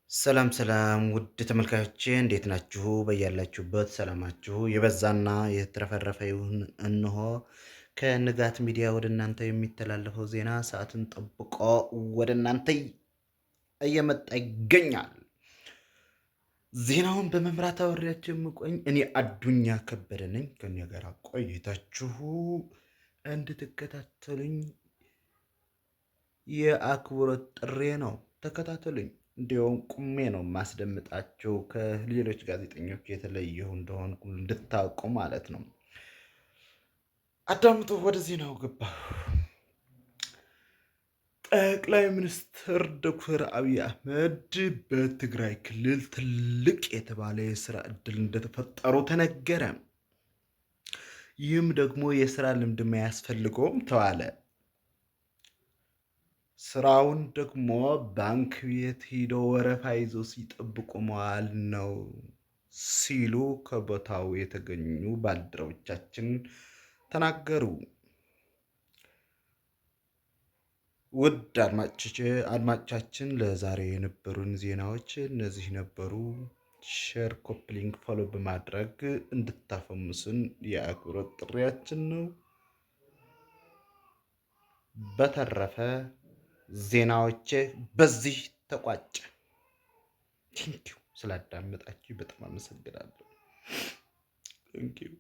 ሰላም ሰላም ውድ ተመልካቾቼ እንዴት ናችሁ? በያላችሁበት ሰላማችሁ የበዛና የተትረፈረፈ ይሁን። እነሆ ከንጋት ሚዲያ ወደ እናንተ የሚተላለፈው ዜና ሰዓትን ጠብቆ ወደ እናንተ እየመጣ ይገኛል። ዜናውን በመምራት አብሬያችሁ የምቆይ እኔ አዱኛ ከበደ ነኝ። ከእኔ ጋር ቆይታችሁ እንድትከታተሉኝ የአክብሮት ጥሬ ነው። ተከታተሉኝ። እንዲያውም ቁሜ ነው ማስደምጣቸው ከሌሎች ጋዜጠኞች የተለየሁ እንደሆንኩ እንድታውቁ ማለት ነው። አዳምጡ። ወደ ዜናው ገባ። ጠቅላይ ሚኒስትር ዶክተር አብይ አህመድ በትግራይ ክልል ትልቅ የተባለ የስራ እድል እንደተፈጠሩ ተነገረ። ይህም ደግሞ የስራ ልምድ ማያስፈልገውም ተባለ። ስራውን ደግሞ ባንክ ቤት ሂዶ ወረፋ ይዞ ሲጠብቁ መዋል ነው ሲሉ ከቦታው የተገኙ ባልደረቦቻችን ተናገሩ። ውድ አድማጮቻችን ለዛሬ የነበሩን ዜናዎች እነዚህ ነበሩ። ሼር፣ ኮፒ ሊንክ፣ ፎሎ በማድረግ እንድታፈምሱን የአክብሮት ጥሪያችን ነው። በተረፈ ዜናዎቼ በዚህ ተቋጨ። ቴንኪው ስላዳመጣችሁ በጣም አመሰግናለሁ። ቴንኪው